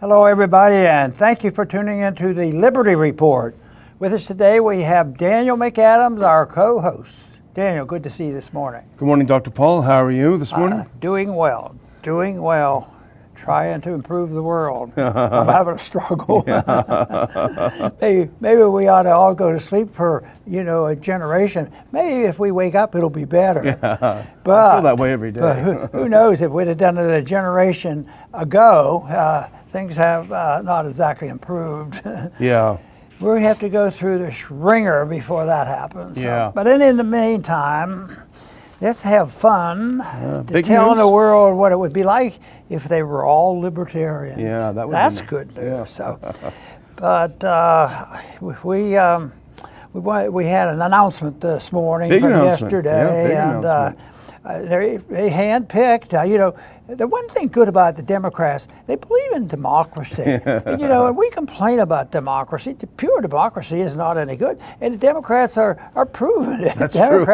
Hello, everybody, and thank you for tuning into the Liberty Report. With us today, we have Daniel McAdams, our co-host. Daniel, good to see you this morning. Good morning, Dr. Paul. How are you this morning? Doing well. Trying to improve the world. I'm having a struggle. maybe we ought to all go to sleep for, a generation. Maybe if we wake up, it'll be better. Yeah, I feel that way every day. But who knows, if we'd have done it a generation ago, things have not exactly improved. Yeah. We have to go through the ringer before that happens. Yeah. But in the meantime, let's have fun to tell news. the world what it would be like if they were all libertarians. Yeah, that's good news. Yeah. So, but we had an announcement this morning Big from announcement. yesterday, Yeah, big announcement. They handpicked. The one thing good about the Democrats, they believe in democracy. And we complain about democracy. Pure democracy is not any good, and the Democrats are proving it. That's true.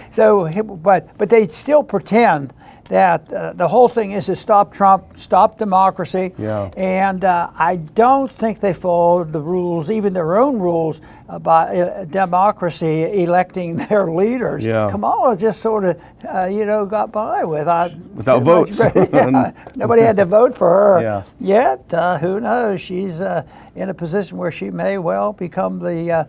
So, but they still pretend that the whole thing is to stop Trump, stop democracy. Yeah. And I don't think they followed the rules, even their own rules, about democracy electing their leaders. Yeah. Kamala just sort of, got by without votes. Nobody had to vote for her. Yeah. Yet, who knows? She's in a position where she may well become a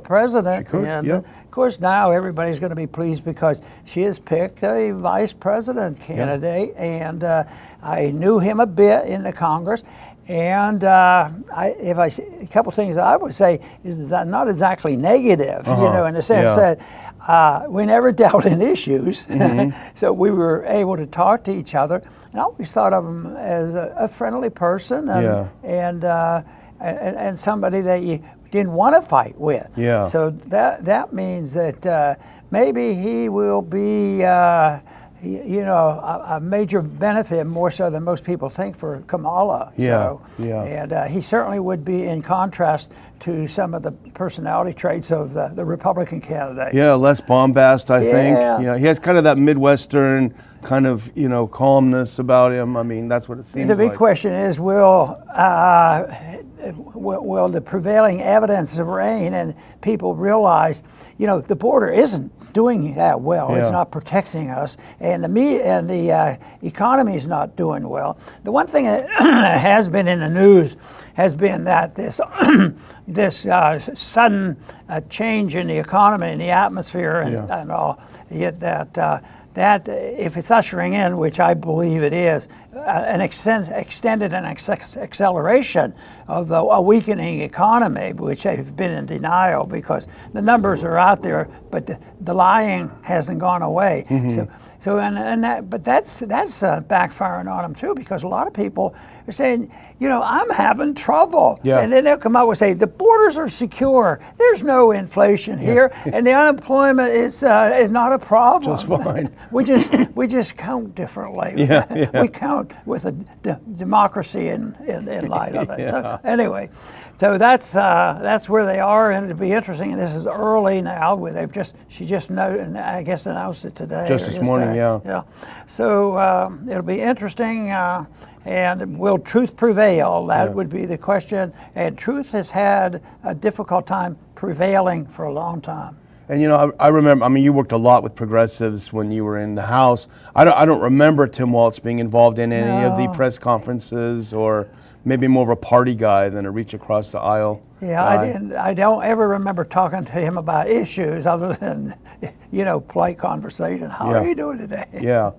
president. She could, And yeah. of course, now everybody's going to be pleased because she has picked a vice president candidate. Yeah. And I knew him a bit in the Congress. And a couple things I would say is that not exactly negative, in the sense that we never dealt in issues, so we were able to talk to each other. And I always thought of him as a friendly person and somebody that you didn't want to fight with. Yeah. So that means that maybe he will be. A major benefit, more so than most people think, for Kamala. Yeah, And he certainly would be in contrast to some of the personality traits of the Republican candidate. Yeah, less bombast, I think. Yeah. He has kind of that Midwestern kind of, calmness about him. I mean, that's what it seems like. The big question is, will the prevailing evidence reign and people realize, the border isn't doing that well. Yeah. It's not protecting us, and the economy is not doing well. The one thing that has been in the news has been that this sudden change in the economy and the atmosphere and all, yet that if it's ushering in, which I believe it is, an extended and acceleration of a weakening economy, which they've been in denial because the numbers are out there, but the lying hasn't gone away. But that's backfiring on them too, because a lot of people are saying, I'm having trouble. Yeah. And then they'll come out and say, the borders are secure. There's no inflation here, and the unemployment is not a problem. Just fine. We just count differently. Yeah. We count with a democracy in light of it. Yeah. So anyway, so that's where they are, and it'll be interesting. This is early now. Where she just announced it today. Just this morning, yeah. So it'll be interesting. And will truth prevail? That would be the question. And truth has had a difficult time prevailing for a long time. And I remember. You worked a lot with progressives when you were in the House. I don't remember Tim Walz being involved in any of the press conferences, or maybe more of a party guy than a reach across the aisle. Yeah, I don't ever remember talking to him about issues other than polite conversation. How are you doing today? Yeah.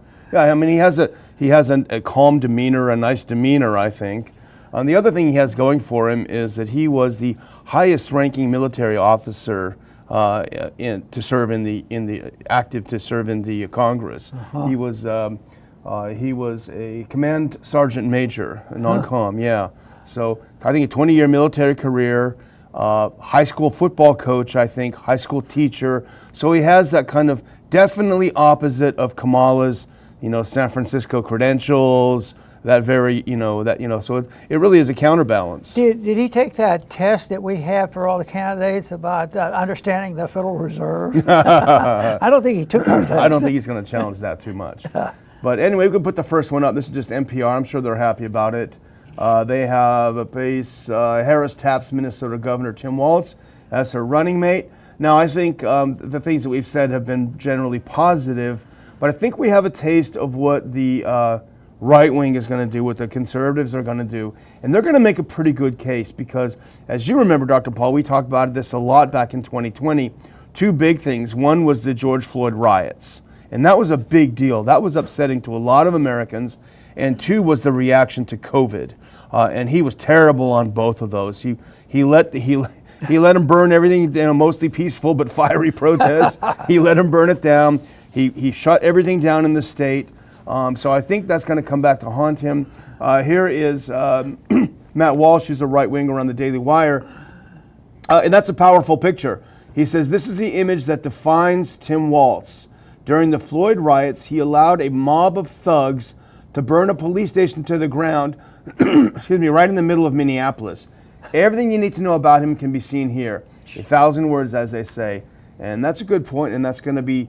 He has a calm demeanor, a nice demeanor, I think. The other thing he has going for him is that he was the highest-ranking military officer to serve in the Congress. He was a command sergeant major, non-com. Yeah. So I think a 20-year military career, high school football coach, I think, high school teacher. So he has that kind of definitely opposite of Kamala's, San Francisco credentials, that very, so it really is a counterbalance. Did he take that test that we have for all the candidates about understanding the Federal Reserve? I don't think he took that test. I don't think he's going to challenge that too much. But anyway, we can put the first one up. This is just NPR. I'm sure they're happy about it. They have a base Harris Taps Minnesota Governor Tim Walz as her running mate. Now, I think the things that we've said have been generally positive, but I think we have a taste of what the right wing is going to do, what the conservatives are going to do. And they're going to make a pretty good case because, as you remember, Dr. Paul, we talked about this a lot back in 2020. Two big things. One was the George Floyd riots, and that was a big deal. That was upsetting to a lot of Americans. And two was the reaction to COVID. And he was terrible on both of those. He let them burn everything, mostly peaceful but fiery protests. He let them burn it down. He shut everything down in the state. So I think that's going to come back to haunt him. Here is Matt Walsh, who's a right-winger on the Daily Wire. And that's a powerful picture. He says, this is the image that defines Tim Walz. During the Floyd riots, he allowed a mob of thugs to burn a police station to the ground, excuse me, right in the middle of Minneapolis. Everything you need to know about him can be seen here. 1,000 words, as they say. And that's a good point, and that's going to be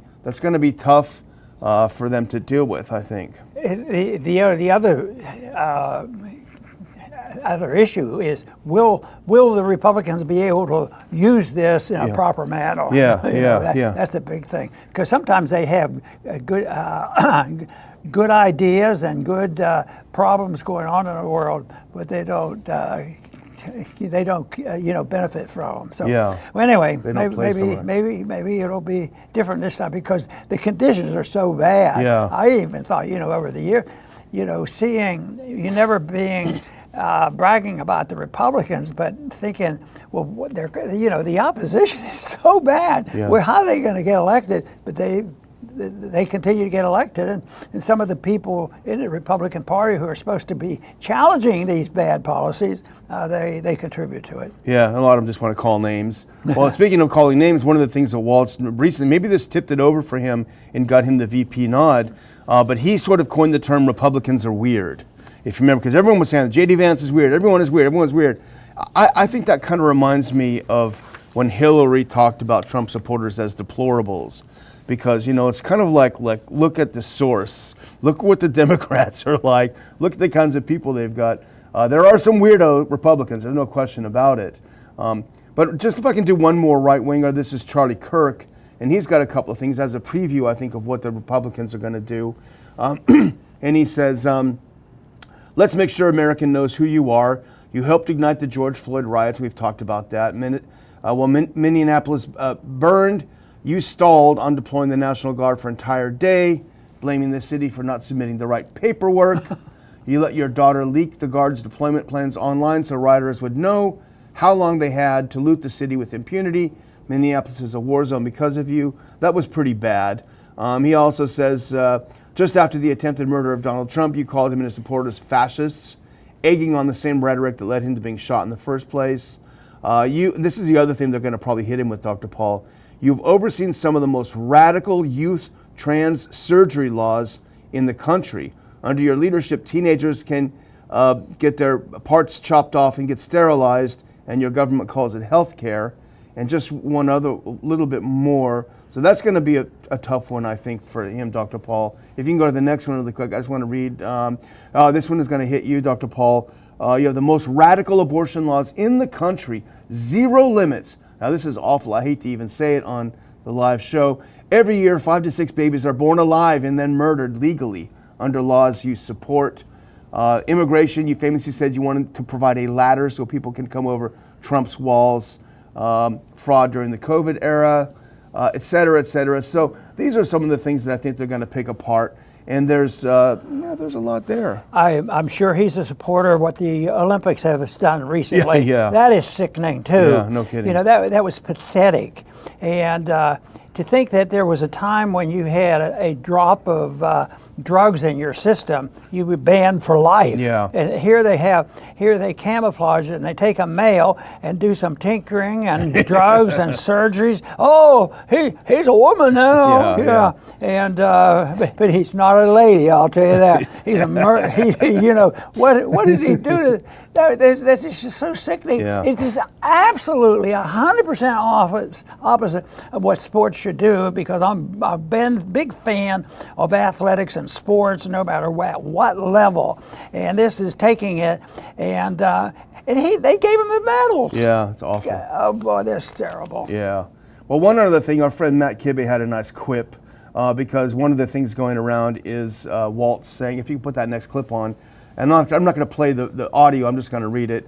tough for them to deal with, I think. The other issue is, will the Republicans be able to use this in a proper manner? That's the big thing. Because sometimes they have good ideas and good problems going on in the world, but they don't benefit from them. So well, anyway, maybe it'll be different this time because the conditions are so bad. I even thought, over the year, seeing you never being bragging about the Republicans, but thinking, well, the opposition is so bad. Well, how are they going to get elected? But they continue to get elected, and some of the people in the Republican Party who are supposed to be challenging these bad policies, they contribute to it. Yeah, a lot of them just want to call names. Well, speaking of calling names, one of the things that Walz recently, maybe this tipped it over for him and got him the VP nod, but he sort of coined the term Republicans are weird. If you remember, because everyone was saying J.D. Vance is weird, everyone is weird, everyone's weird. I think that kind of reminds me of when Hillary talked about Trump supporters as deplorables. Because, it's kind of like, look at the source. Look what the Democrats are like. Look at the kinds of people they've got. There are some weirdo Republicans, there's no question about it. But just if I can do one more right-winger, this is Charlie Kirk, and he's got a couple of things as a preview, I think, of what the Republicans are going to do. And he says, let's make sure America knows who you are. You helped ignite the George Floyd riots. We've talked about that. Minneapolis burned. You stalled on deploying the National Guard for an entire day, blaming the city for not submitting the right paperwork. You let your daughter leak the Guard's deployment plans online so rioters would know how long they had to loot the city with impunity. Minneapolis is a war zone because of you. That was pretty bad. He also says, just after the attempted murder of Donald Trump, you called him and his supporters fascists, egging on the same rhetoric that led him to being shot in the first place. This is the other thing they're going to probably hit him with, Dr. Paul. You've overseen some of the most radical youth trans surgery laws in the country. Under your leadership, teenagers can get their parts chopped off and get sterilized, and your government calls it health care. And just one other little bit more. So that's going to be a tough one, I think, for him, Dr. Paul. If you can go to the next one really quick, I just want to read. This one is going to hit you, Dr. Paul. You have the most radical abortion laws in the country, 0 limits. Now, this is awful. I hate to even say it on the live show. Every year, 5 to 6 babies are born alive and then murdered legally under laws you support. Immigration, you famously said you wanted to provide a ladder so people can come over Trump's walls. Fraud during the COVID era, et cetera, et cetera. So these are some of the things that I think they're going to pick apart. And there's a lot there. I'm sure he's a supporter of what the Olympics have done recently. Yeah. That is sickening too. Yeah, no kidding. That was pathetic. And to think that there was a time when you had a drop of drugs in your system, you were banned for life. Yeah. And here they camouflage it, and they take a male and do some tinkering and drugs and surgeries. Oh, he's a woman now. Yeah. And but he's not a lady, I'll tell you that. He's a what did he do to that's just so sickening. Yeah. It is absolutely 100% opposite of what sports should do, because I'm a big fan of athletics in sports, no matter what level. And this is taking it, and they gave him the medals. Yeah, it's awful. Oh boy, that's terrible. Yeah. Well, one other thing, our friend Matt Kibbe had a nice quip, because one of the things going around is Waltz saying, if you can put that next clip on, and I'm not going to play the audio, I'm just going to read it.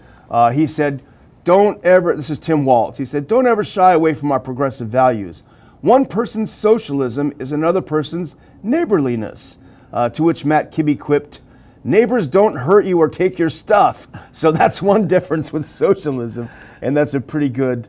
He said, this is Tim Waltz, he said, don't ever shy away from our progressive values. One person's socialism is another person's neighborliness. To which Matt Kibbe quipped, neighbors don't hurt you or take your stuff. So that's one difference with socialism, and that's a pretty good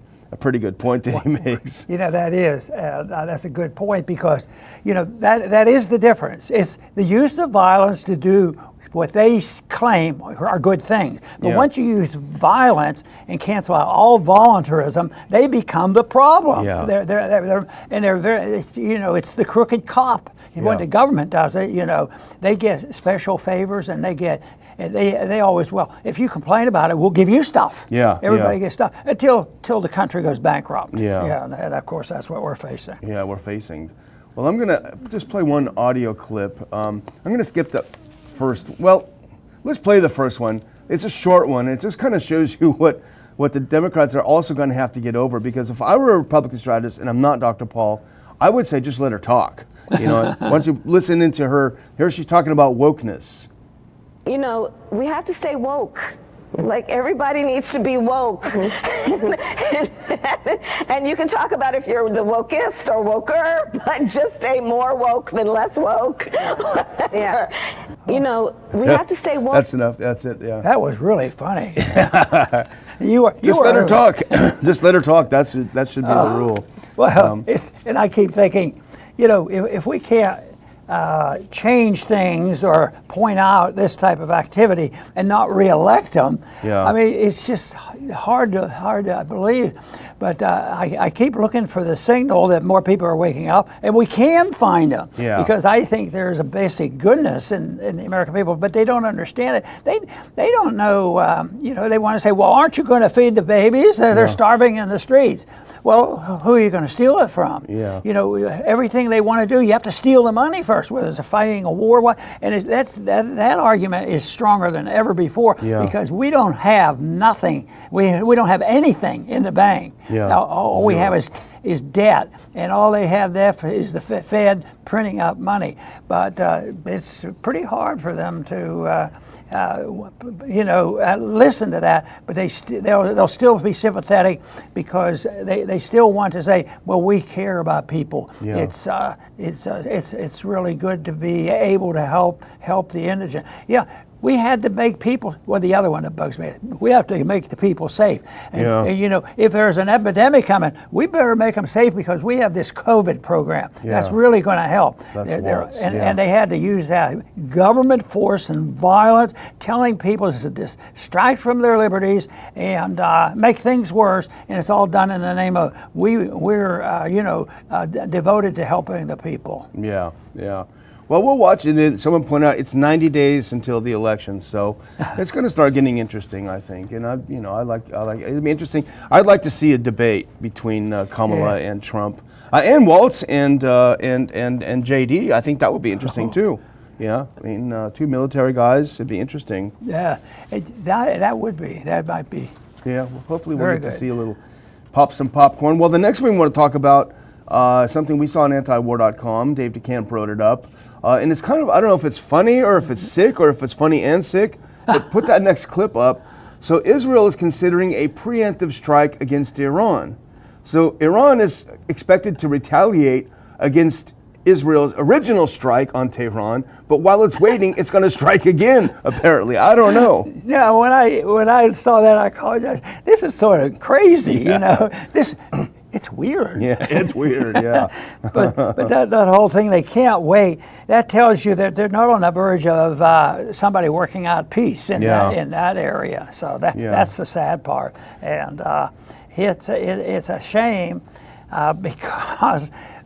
point that he makes. You know, that is, that's a good point, because, you know, that is the difference. It's the use of violence to do what they claim are good things. But once you use violence and cancel out all voluntarism, they become the problem. Yeah. They're very, you know, it's the crooked cop. When the government does it, you know, they get special favors, and they always will. If you complain about it, we'll give you stuff. Yeah. Everybody gets stuff until the country goes bankrupt. Yeah. And of course that's what we're facing. Yeah, we're facing. Well, I'm gonna just play one audio clip. I'm gonna skip the first. Well, let's play the first one. It's a short one. It just kind of shows you what the Democrats are also going to have to get over. Because if I were a Republican strategist, and I'm not Dr. Paul, I would say just let her talk. You know, once you listen into her, here she's talking about wokeness. You know, we have to stay woke. Like, everybody needs to be woke. And you can talk about if you're the wokest or woker, but just stay more woke than less woke. Yeah. You know, we have to stay woke. That's enough. That's it. Yeah. That was really funny. Just let her talk. Just let her talk. That should be the rule. Well, and I keep thinking, you know, if we can't change things or point out this type of activity and not reelect them, I mean, it's just hard to believe. But I keep looking for the signal that more people are waking up, and we can find them. Because I think there's a basic goodness in the American people, but they don't understand it. They don't know. You know, they want to say, well, aren't you going to feed the babies? They're starving in the streets. Well, who are you going to steal it from? You know, everything they want to do, you have to steal the money first, whether it's fighting a war, and that argument is stronger than ever before, because we don't have nothing. We don't have anything in the bank. All we have is debt, and all they have there is the Fed printing up money. But it's pretty hard for them to listen to that, but they'll still be sympathetic, because they still want to say, well, we care about people. It's really good to be able to help the indigent. We had to make people, well, the other one that bugs me, we have to make the people safe. And you know, if there's an epidemic coming, we better make them safe, because we have this COVID program. That's really going to help. And they had to use that government force and violence, telling people to distract from their liberties and make things worse. And it's all done in the name of we're devoted to helping the people. Well, we'll watch, and then someone pointed out it's 90 days until the election, so it's going to start getting interesting, I think. And I like it'd be interesting. I'd like to see a debate between Kamala and Trump, and Walz and JD. I think that would be interesting too. I mean, two military guys. It'd be interesting. That would be. That might be. Well, hopefully we'll get to see a little some popcorn. Well, the next one we want to talk about. Something we saw on antiwar.com. Dave DeCamp wrote it up. And it's kind of, I don't know if it's funny or if it's sick or if it's funny and sick, but put that next clip up. So Israel is considering a preemptive strike against Iran. So Iran is expected to retaliate against Israel's original strike on Tehran, but while it's waiting, it's going to strike again, apparently. I don't know. When I saw that, I apologized. This is sort of crazy, you know. It's weird. It's weird, but that whole thing, they can't wait. That tells you that they're not on the verge of somebody working out peace in that area. So that's the sad part. And it's a shame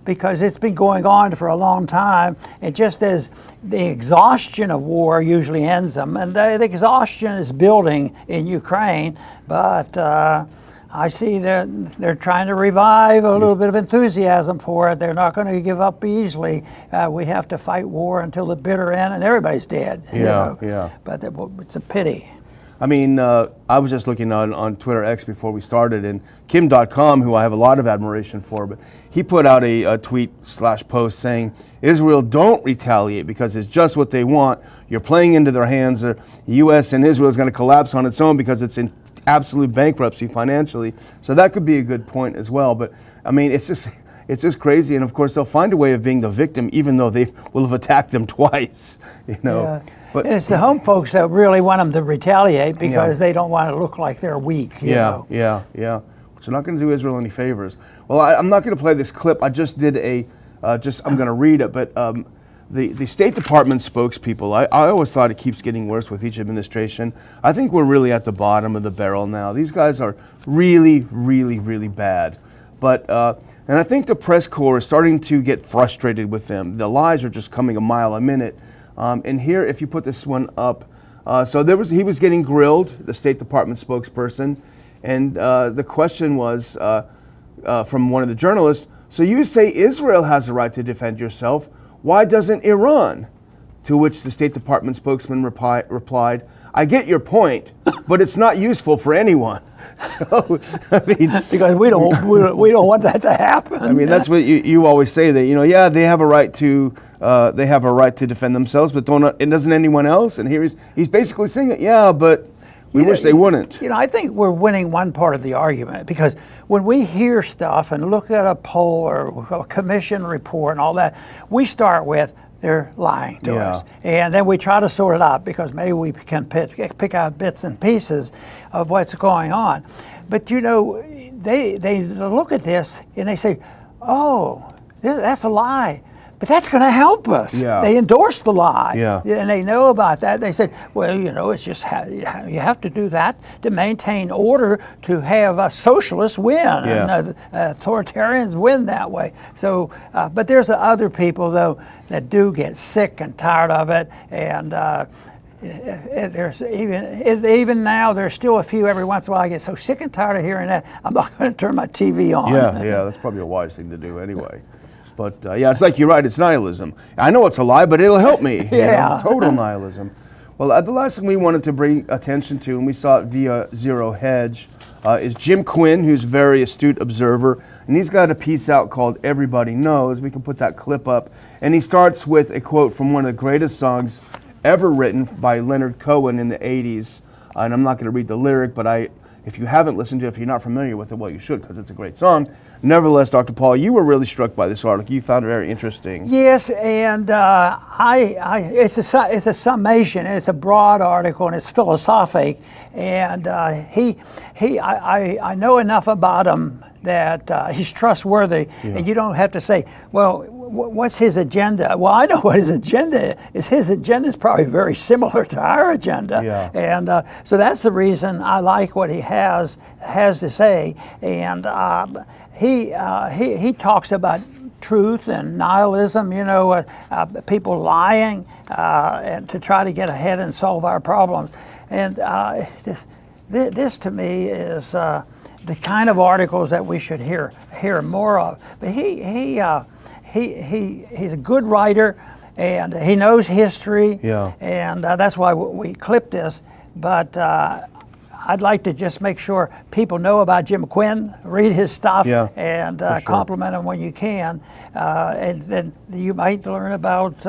because it's been going on for a long time. And just as the exhaustion of war usually ends them, and the exhaustion is building in Ukraine, but I see they're trying to revive a little bit of enthusiasm for it. They're not going to give up easily. We have to fight war until the bitter end, and everybody's dead. Yeah. But it's a pity. I mean, I was just looking on Twitter X before we started, and Kim.com, who I have a lot of admiration for, but he put out a tweet/post saying, Israel don't retaliate because it's just what they want. You're playing into their hands. The U.S. and Israel is going to collapse on its own because it's in absolute bankruptcy financially. So that could be a good point as well. But, I mean, it's just crazy. And, of course, they'll find a way of being the victim even though they will have attacked them twice, Yeah. But and it's the home folks that really want them to retaliate because they don't want to look like they're weak. You know? Which are not going to do Israel any favors. Well, I'm not going to play this clip. I just did I'm going to read it. But the State Department spokespeople, I always thought it keeps getting worse with each administration. I think we're really at the bottom of the barrel now. These guys are really, really, really bad. But and I think the press corps is starting to get frustrated with them. The lies are just coming a mile a minute. And here, if you put this one up, so he was getting grilled, the State Department spokesperson, and the question was from one of the journalists, so you say Israel has a right to defend yourself, why doesn't Iran? To which the State Department spokesman replied, I get your point, but it's not useful for anyone. So, I mean, because we don't want that to happen. I mean, that's what you always say, that they have a right to defend themselves, but it doesn't anyone else. And here he's basically saying it. But we wish they wouldn't. I think we're winning one part of the argument, because when we hear stuff and look at a poll or a commission report and all that, we start with they're lying to us, and then we try to sort it out because maybe we can pick out bits and pieces of what's going on. But they look at this and they say, "Oh, that's a lie." But that's going to help us. Yeah. They endorse the lie, Yeah. and they know about that. They say, well, it's just you have to do that to maintain order, to have socialists win, and authoritarians win that way. So, but there's the other people, though, that do get sick and tired of it, and there's even now there's still a few every once in a while. I get so sick and tired of hearing that I'm not going to turn my TV on. Yeah, that's probably a wise thing to do anyway. But it's like you're right, it's nihilism. I know it's a lie, but it'll help me. Total nihilism. Well, the last thing we wanted to bring attention to, and we saw it via Zero Hedge, is Jim Quinn, who's a very astute observer. And he's got a piece out called Everybody Knows. We can put that clip up. And he starts with a quote from one of the greatest songs ever written by Leonard Cohen in the 80s. And I'm not going to read the lyric, but if you haven't listened to it, if you're not familiar with it, well, you should, because it's a great song. Nevertheless, Dr. Paul, you were really struck by this article. You found it very interesting. Yes, and it's a summation. It's a broad article, and it's philosophic. And I know enough about him that he's trustworthy, and you don't have to say, well, what's his agenda? Well, I know what his agenda is. His agenda is probably very similar to our agenda, and so that's the reason I like what he has to say. And he talks about truth and nihilism, people lying and to try to get ahead and solve our problems. And this to me is the kind of articles that we should hear more of. But he's a good writer, and he knows history, and that's why we clipped this. But I'd like to just make sure people know about Jim Quinn, read his stuff, and compliment him when you can. And then you might learn about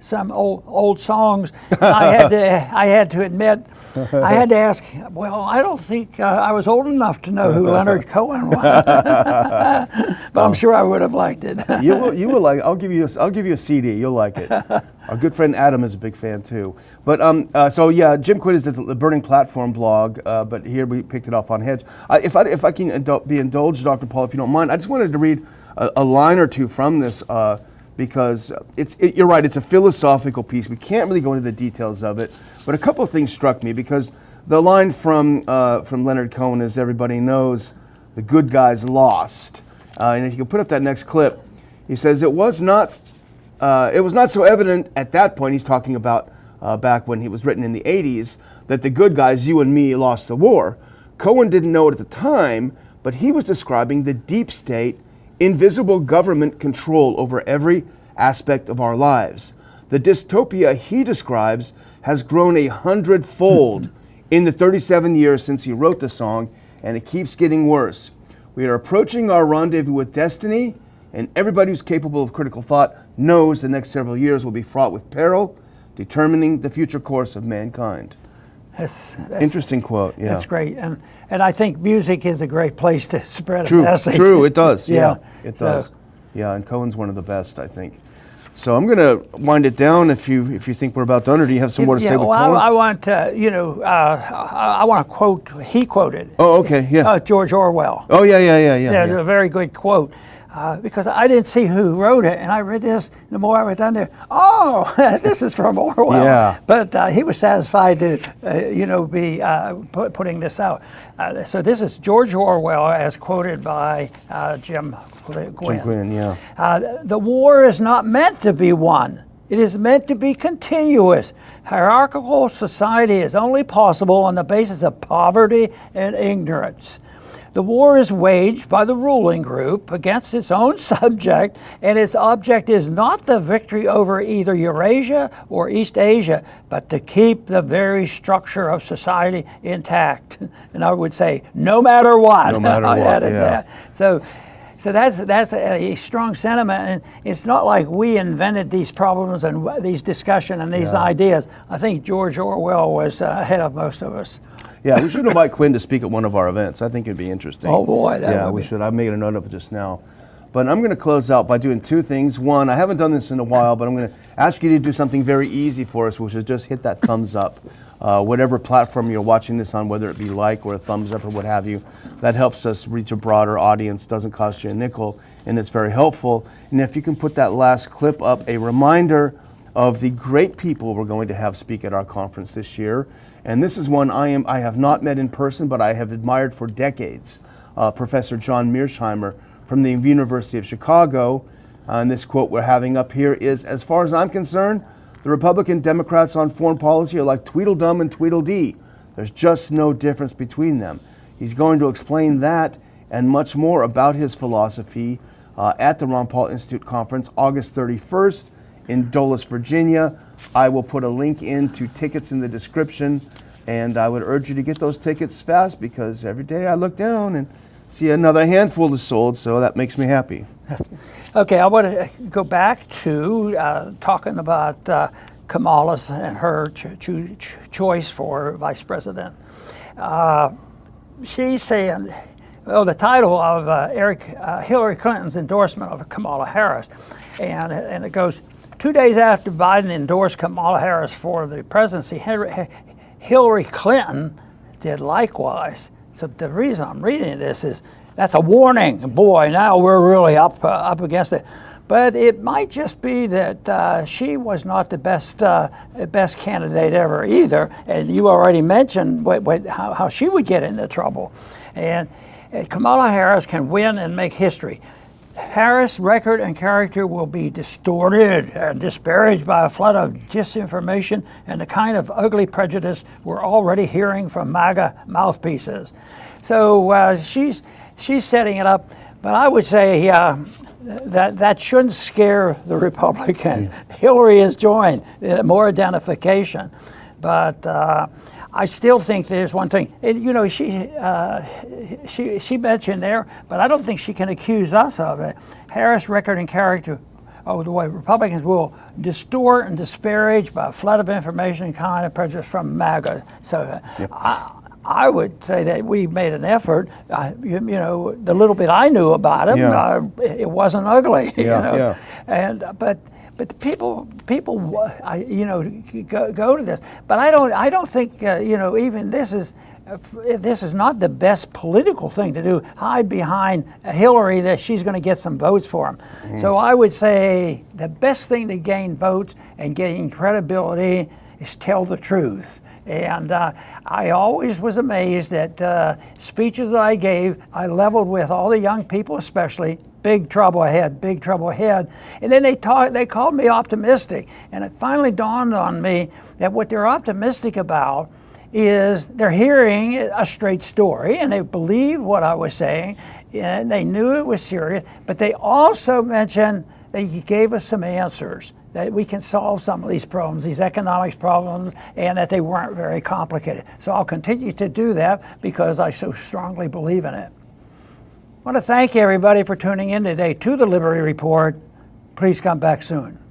some old songs. I had to admit, I had to ask, well, I don't think I was old enough to know who Leonard Cohen was. But I'm sure I would have liked it. You will like it. I'll give you a CD. You'll like it. Our good friend Adam is a big fan too. But Jim Quinn is the Burning Platform blog. But here we picked it off on Hedge. If I can be indulged, Dr. Paul, if you don't mind, I just wanted to read a line or two from this. Because you're right, it's a philosophical piece. We can't really go into the details of it, but a couple of things struck me, because the line from Leonard Cohen is, everybody knows the good guys lost. And if you can put up that next clip, he says it was not so evident at that point. He's talking about back when he was written in the 80s, that the good guys, you and me, lost the war. Cohen didn't know it at the time, but he was describing the deep state, invisible government control over every aspect of our lives. The dystopia he describes has grown 100-fold in the 37 years since he wrote the song, and it keeps getting worse. We are approaching our rendezvous with destiny, and everybody who's capable of critical thought knows the next several years will be fraught with peril, determining the future course of mankind. That's Interesting quote. Yeah, that's great, and I think music is a great place to spread a message. True, it does. Yeah, it does. Yeah, and Cohen's one of the best, I think. So I'm going to wind it down if you think we're about done, or do you have some more to say with Cohen? I want to, I want to quote. He quoted. Oh, okay, yeah. George Orwell. Oh, yeah. There's a very good quote. Because I didn't see who wrote it, and I read this. The more I went down there, this is from Orwell. Yeah. But he was satisfied to, be putting this out. So this is George Orwell, as quoted by Jim Gwynn. Jim Gwynn, yeah. The war is not meant to be won. It is meant to be continuous. Hierarchical society is only possible on the basis of poverty and ignorance. The war is waged by the ruling group against its own subject, and its object is not the victory over either Eurasia or East Asia, but to keep the very structure of society intact. And I would say, no matter what. No matter what, added yeah. that. So that's a strong sentiment, and it's not like we invented these problems and these discussion and these ideas. I think George Orwell was ahead of most of us. Yeah, we should invite Quinn to speak at one of our events. I think it'd be interesting. Oh boy, we should. I made a note of it just now. But I'm going to close out by doing two things. One, I haven't done this in a while, but I'm going to ask you to do something very easy for us, which is just hit that thumbs up. Whatever platform you're watching this on, whether it be like or a thumbs up or what have you, that helps us reach a broader audience, doesn't cost you a nickel, and it's very helpful. And if you can put that last clip up, a reminder of the great people we're going to have speak at our conference this year. And this is one I have not met in person, but I have admired for decades. Professor John Mearsheimer from the University of Chicago. And this quote we're having up here is, as far as I'm concerned, the Republican Democrats on foreign policy are like Tweedledum and Tweedledee. There's just no difference between them. He's going to explain that and much more about his philosophy at the Ron Paul Institute Conference, August 31st in Dulles, Virginia. I will put a link into tickets in the description, and I would urge you to get those tickets fast, because every day I look down and see another handful is sold, so that makes me happy. Okay, I want to go back to talking about Kamala's and her choice for vice president. She's saying, well, the title of Hillary Clinton's endorsement of Kamala Harris, and it goes, 2 days after Biden endorsed Kamala Harris for the presidency, Hillary Clinton did likewise. So the reason I'm reading this is that's a warning. Boy, now we're really up against it. But it might just be that she was not the best candidate ever either. And you already mentioned how she would get into trouble. And Kamala Harris can win and make history. Harris' record and character will be distorted and disparaged by a flood of disinformation and the kind of ugly prejudice we're already hearing from MAGA mouthpieces. So she's setting it up, but I would say that shouldn't scare the Republicans. Hillary has joined, more identification, but I still think there's one thing. She mentioned there, but I don't think she can accuse us of it. Harris' record and character, the way Republicans will distort and disparage by a flood of information and kind of prejudice from MAGA. So I would say that we made an effort. The little bit I knew about him, it wasn't ugly. But the people, go to this. But I don't think, even this is not the best political thing to do. Hide behind Hillary that she's going to get some votes for him. Mm-hmm. So I would say the best thing to gain votes and gain credibility is tell the truth. And I always was amazed that speeches that I gave, I leveled with all the young people, especially. Big trouble ahead, big trouble ahead. And then they called me optimistic. And it finally dawned on me that what they're optimistic about is they're hearing a straight story and they believe what I was saying and they knew it was serious, but they also mentioned that he gave us some answers, that we can solve some of these problems, these economics problems, and that they weren't very complicated. So I'll continue to do that because I so strongly believe in it. I want to thank everybody for tuning in today to the Liberty Report. Please come back soon.